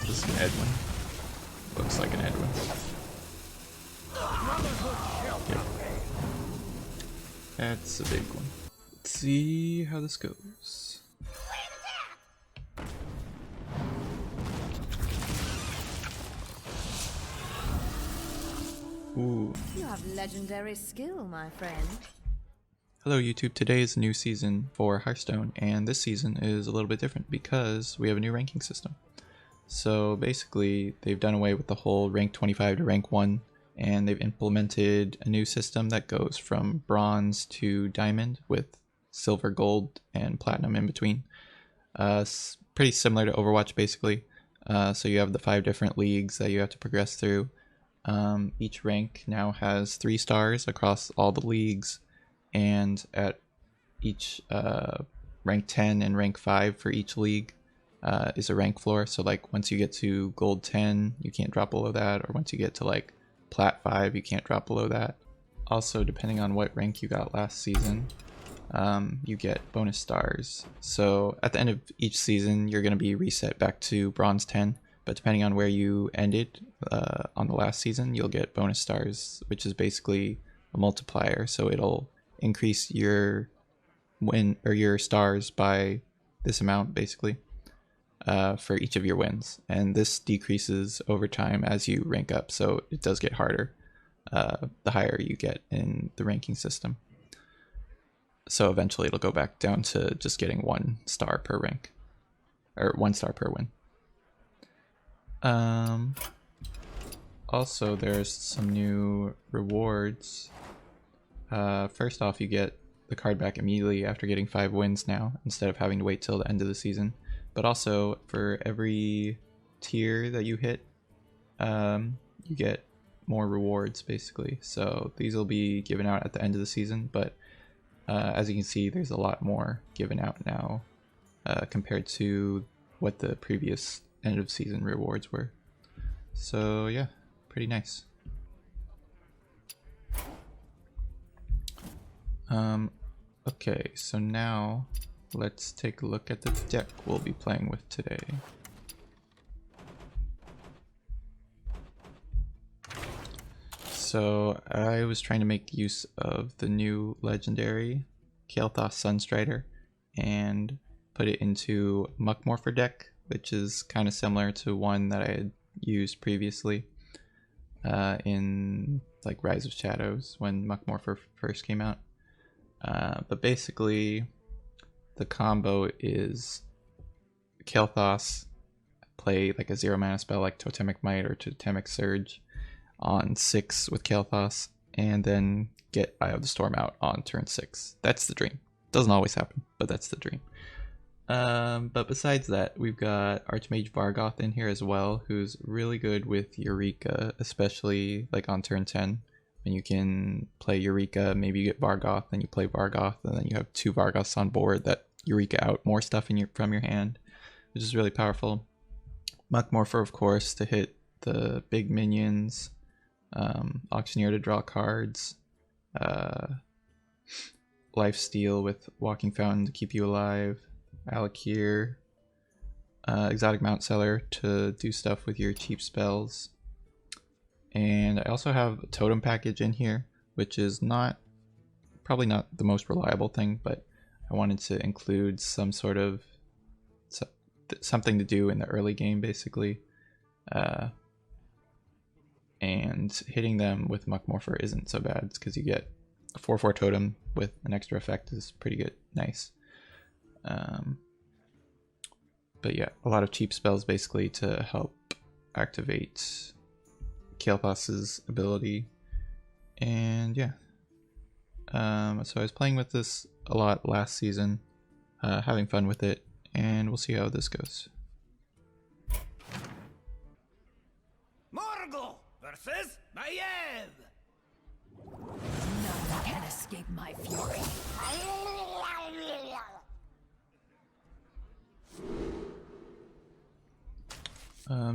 This is an Edwin. Looks like an Edwin. Yep. That's a big one. Let's see how this goes. Ooh. You have legendary skill, my friend. Hello YouTube, today is a new season for Hearthstone, and this season is a little bit different because we have a new ranking system. So basically, they've done away with the whole rank 25 to rank 1, and they've implemented a new system that goes from bronze to diamond with silver, gold, and platinum in between. Pretty similar to Overwatch basically. So you have the 5 different leagues that you have to progress through. Each rank now has 3 stars across all the leagues, and at each rank 10 and rank 5 for each league is a rank floor. So like once you get to gold 10 you can't drop below that, or once you get to like plat 5 you can't drop below that. Also, depending on what rank you got last season, you get bonus stars. So at the end of each season you're going to be reset back to bronze 10, but depending on where you ended on the last season, you'll get bonus stars, which is basically a multiplier. So it'll increase your win or your stars by this amount basically for each of your wins, and this decreases over time as you rank up, so it does get harder the higher you get in the ranking system. So eventually it'll go back down to just getting 1 star per rank, or 1 star per win. Also, there's some new rewards. First off, you get the card back immediately after getting 5 wins now, instead of having to wait till the end of the season. But also, for every tier that you hit, you get more rewards basically. So these will be given out at the end of the season, but as you can see, there's a lot more given out now compared to what the previous end of season rewards were. So yeah, pretty nice. Okay, so now let's take a look at the deck we'll be playing with today. So I was trying to make use of the new legendary Kael'thas Sunstrider and put it into Muckmorpher deck, which is kind of similar to one that I had used previously in like Rise of Shadows when Muckmorpher first came out. But basically the combo is Kael'thas, play like a 0 mana spell like Totemic Might or Totemic Surge on 6 with Kael'thas, and then get Eye of the Storm out on turn 6. That's the dream. Doesn't always happen, but that's the dream. But besides that, we've got Archmage Vargoth in here as well, who's really good with Eureka, especially like on turn 10. And you can play Eureka, maybe you get Vargoth, then you play Vargoth, and then you have 2 Vargoths on board that Eureka out more stuff in from your hand, which is really powerful. Muckmorpher, of course, to hit the big minions. Auctioneer to draw cards. Lifesteal with Walking Fountain to keep you alive. Alakir. Exotic Mount Seller to do stuff with your cheap spells. And I also have a totem package in here, which is probably not the most reliable thing, but I wanted to include some sort of something to do in the early game basically. And hitting them with Muckmorpher isn't so bad, because you get a 4/4 totem with an extra effect is pretty good, nice. But yeah, a lot of cheap spells basically to help activate Kael'thas's ability. And yeah, so I was playing with this a lot last season, having fun with it, and we'll see how this goes. Morgul versus Maiev. None can escape my fury.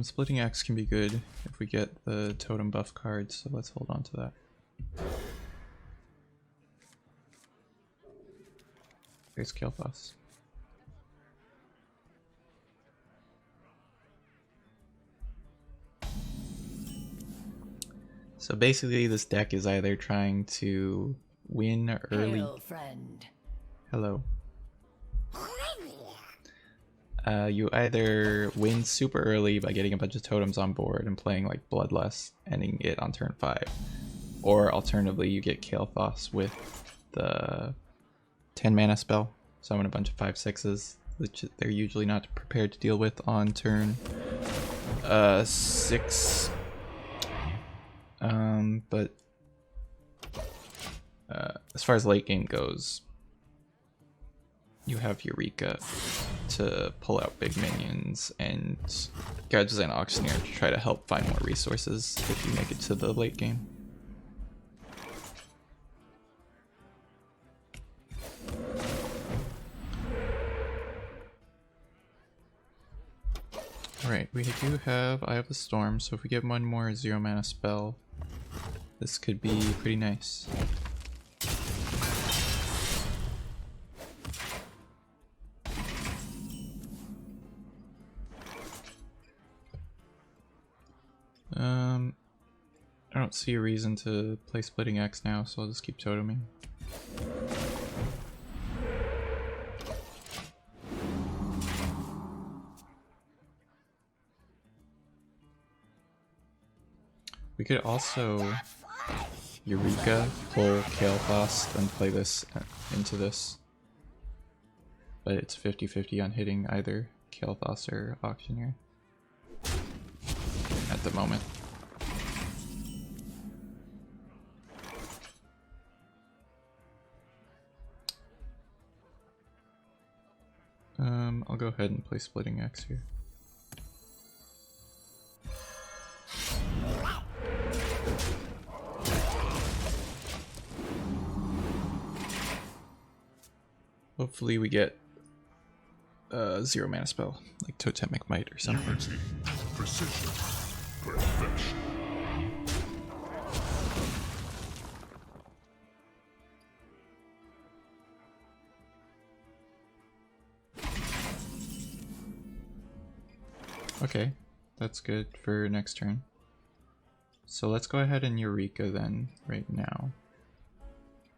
Splitting Axe can be good if we get the totem buff cards, so let's hold on to that. Here's Kael'thas. So basically this deck is either trying to win early. Hail, friend. Hello. You either win super early by getting a bunch of totems on board and playing like Bloodlust, ending it on turn 5. Or alternatively, you get Kael'thas with the 10 mana spell, summon a bunch of 5/6s, which they're usually not prepared to deal with on turn 6. But as far as late game goes, you have Eureka to pull out big minions and Kael'thas and Auctioneer to try to help find more resources if you make it to the late game. Alright, we do have Eye of the Storm, so if we get one more 0 mana spell, this could be pretty nice. I don't see a reason to play Splitting Axe now, so I'll just keep toteming. We could also Eureka, pull Kael'thas, and play this into this. But it's 50-50 on hitting either Kael'thas or Auctioneer at the moment. I'll go ahead and play Splitting Axe here. Hopefully we get a 0 mana spell, like Totemic Might or something. Unity, precision, perfection. Okay, that's good for next turn. So let's go ahead and Eureka then, right now.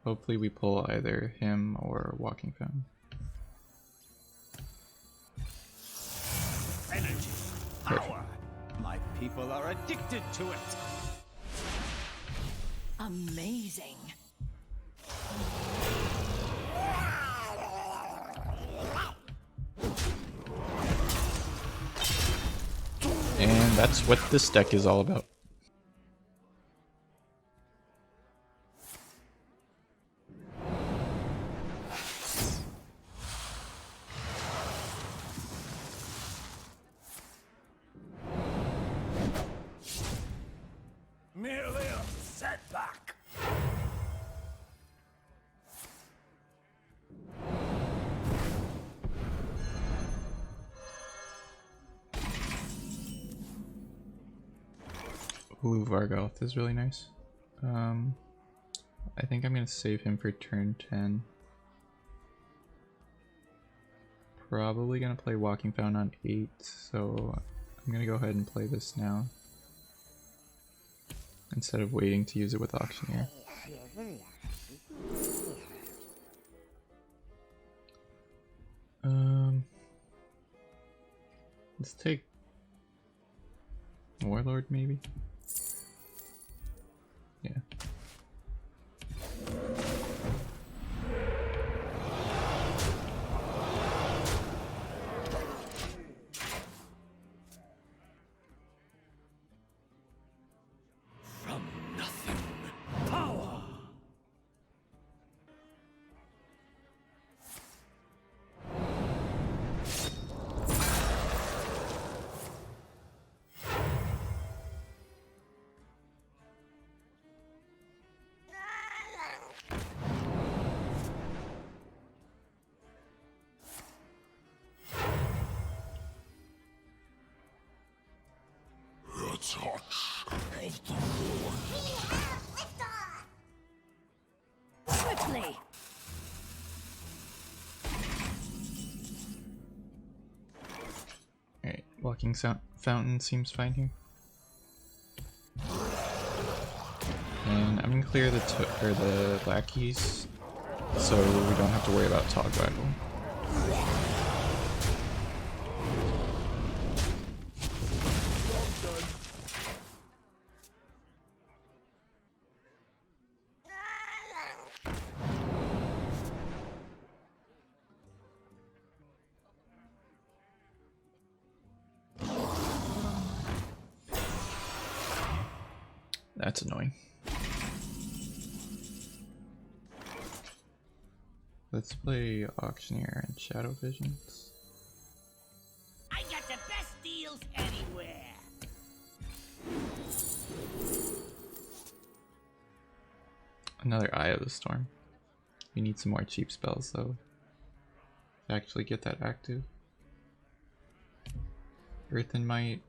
Hopefully we pull either him or Walking Fountain. Energy, power. My people are addicted to it. Amazing. And that's what this deck is all about. Merely a setback. Ooh, Vargoth is really nice. I think I'm gonna save him for turn 10. Probably gonna play Walking Fountain on 8, so I'm gonna go ahead and play this now, instead of waiting to use it with Auctioneer. Let's take Warlord maybe? Yeah. From nothing, power. The touch of the Lord. Quickly. Alright, Walking Fountain seems fine here. And I'm gonna clear the black keys so we don't have to worry about Tog Rival. That's annoying. Let's play Auctioneer and Shadow Visions. I got the best deals anywhere. Another Eye of the Storm. We need some more cheap spells though to actually get that active. Earth and Might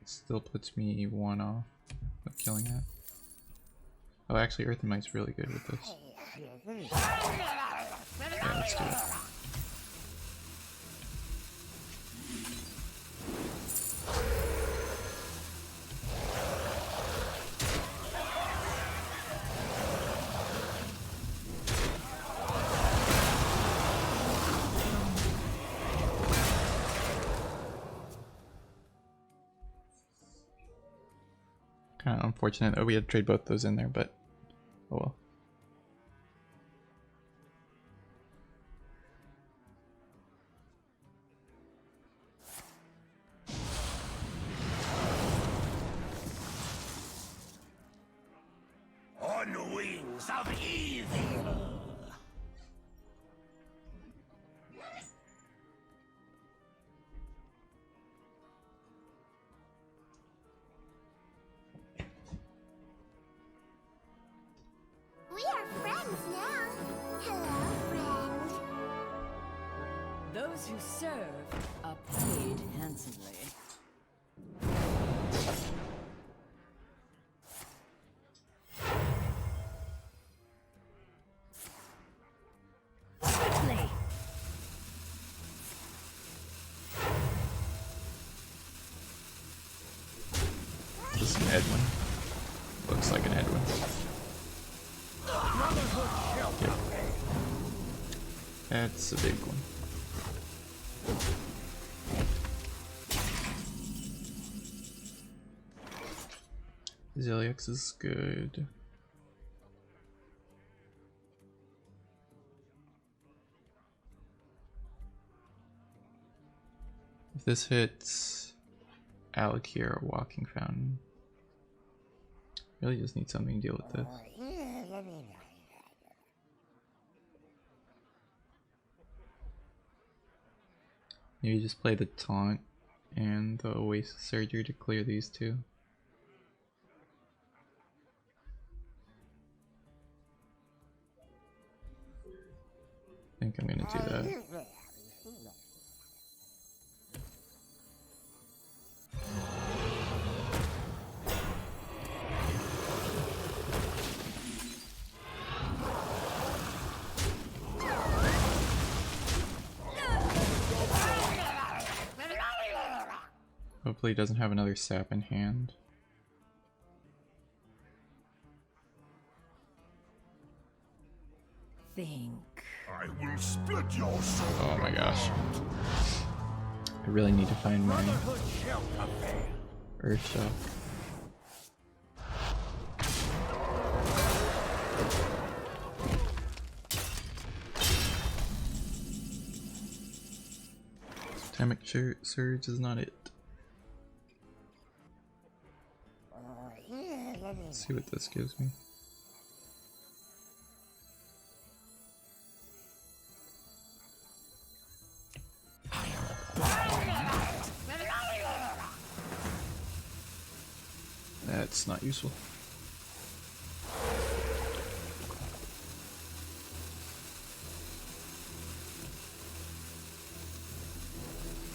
still puts me one off of killing that. Oh, actually, Earth and Might's really good with this. Yeah, let's do it. Kind of unfortunate that we had to trade both those in there, but oh well. On the wings of evil. We are friends now. Hello, friend. Those who serve are paid handsomely. Quickly. This is an Edwin. Looks like an Edwin. Yep. That's a big one. Zilix is good. If this hits Alakir or Walking Fountain, really just need something to deal with this. Maybe just play the Taunt and the Oasis Surgery to clear these two. I think I'm gonna do that. Hopefully he doesn't have another sap in hand. Think. I will split your soul. Oh my gosh. I really need to find my Earth Shock. Totemic Surge is not it. Let's see what this gives me. That's not useful.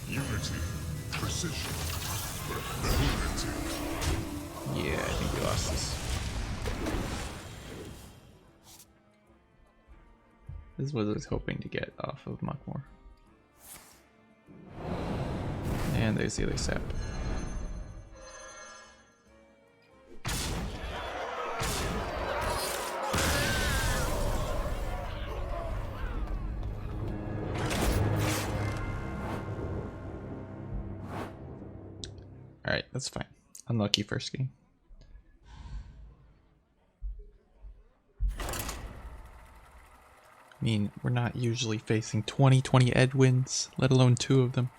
Unity, precision, unity. Yeah, I think we lost this. This is what I was hoping to get off of Muckmore. And there's the other sap. Alright, that's fine. Unlucky first game. I mean, we're not usually facing 20 Edwins, let alone 2 of them.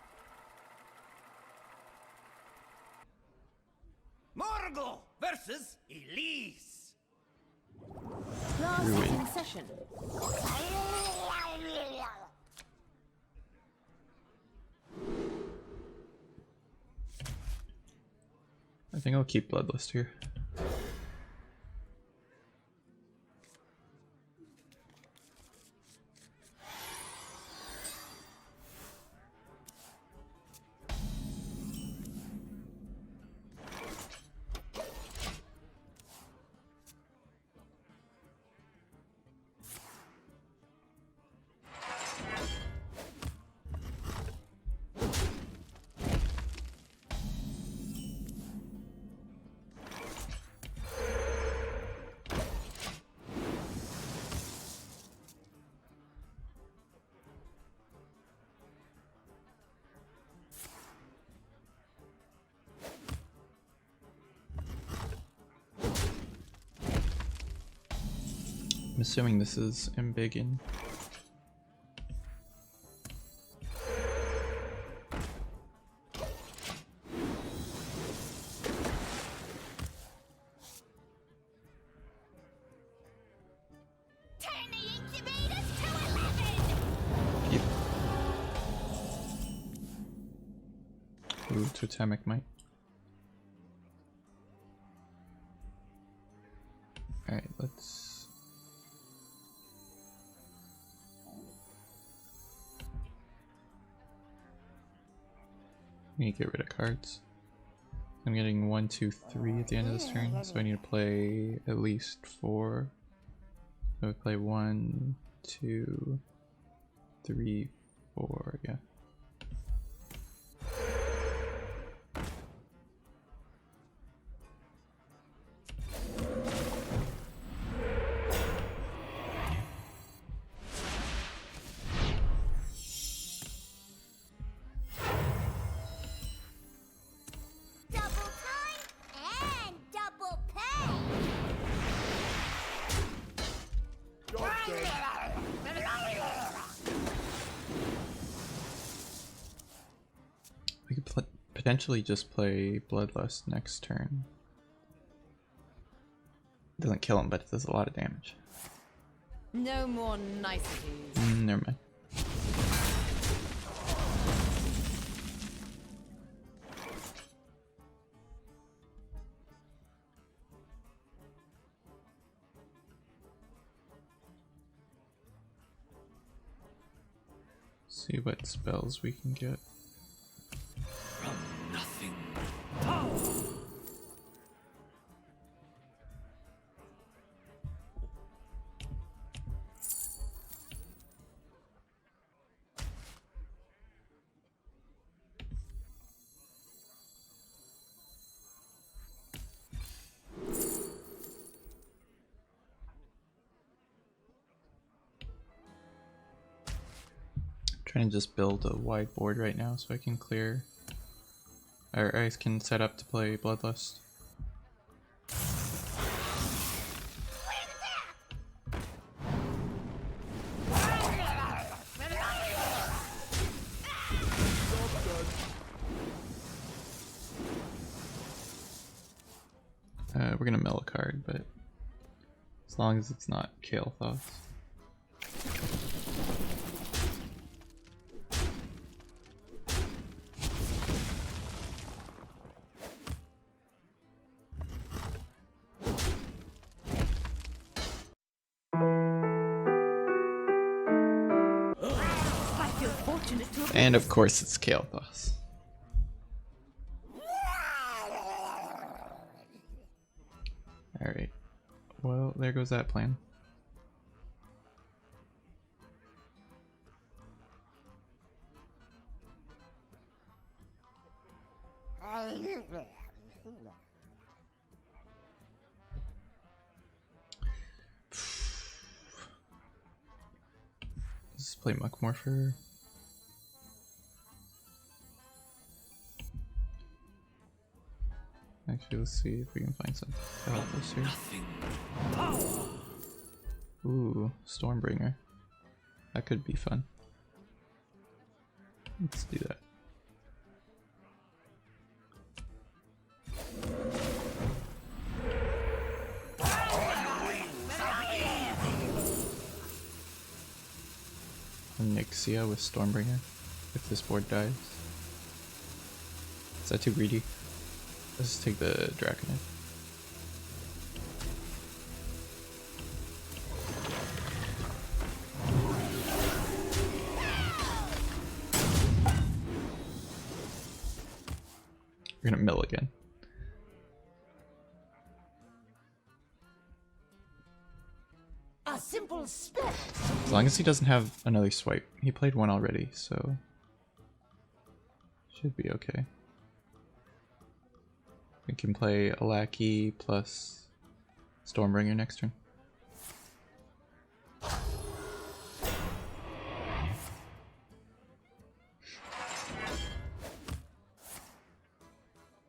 Morgul versus Elise. Class Druid. in session. I think I'll keep Bloodlust here. I'm assuming this is Embiggen. Turn the incubators to 11! Yep. Ooh, Totemic Might. Alright, let's... I need to get rid of cards. I'm getting 1, 2, 3 at the end of this turn, so I need to play at least 4. So I play 1, 2, 3, 4, yeah. Double time and double pay! We could potentially just play Bloodlust next turn. Doesn't kill him, but it does a lot of damage. No more niceties. Never mind. See what spells we can get. Nothing. Trying to just build a wide board right now so I can clear, or I can set up to play Bloodlust. We're gonna mill a card, but as long as it's not Kael'thas. I feel fortunate to have And of course it's Kael'thas. Alright. Well, there goes that plan. Let's play Muckmorpher. Actually, let's see if we can find something to help us here. Ooh, Stormbringer. That could be fun. Let's do that. Nixia with Stormbringer if this board dies. Is that too greedy? Let's take the Draconid. We're gonna mill again. A simple spell. As long as he doesn't have another swipe. He played one already, so should be okay. We can play Alaki plus Stormbringer next turn.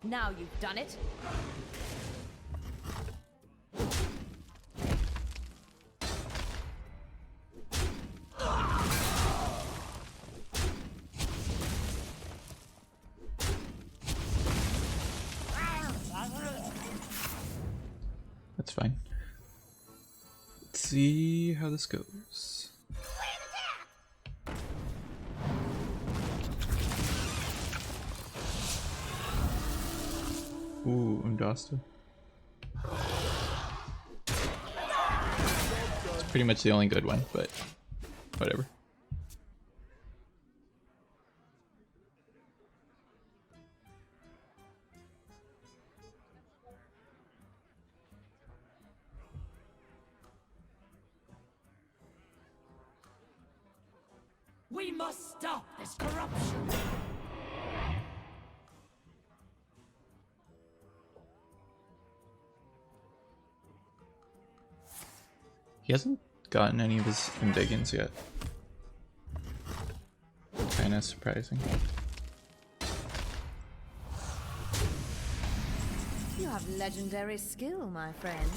Now you've done it. That's fine. Let's see how this goes. Ooh, Undasta. It's pretty much the only good one, but whatever. We must stop this corruption. He hasn't gotten any of his embiggens yet. Kinda surprising. You have legendary skill, my friend.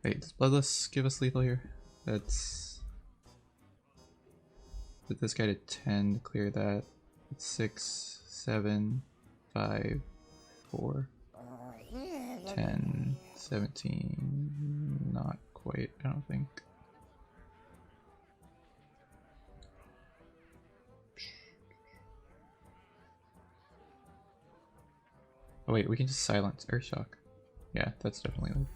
Wait, does Bloodless give us lethal here? That's... Put this guy to 10 to clear that. It's 6, 7, 5, 4, 10, 17, not quite, I don't think. Oh wait, we can just silence Earthshock. Yeah, that's definitely lethal.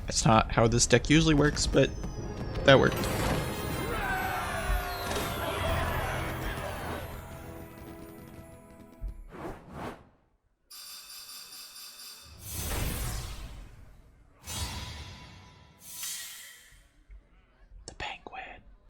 That's not how this deck usually works, but that worked.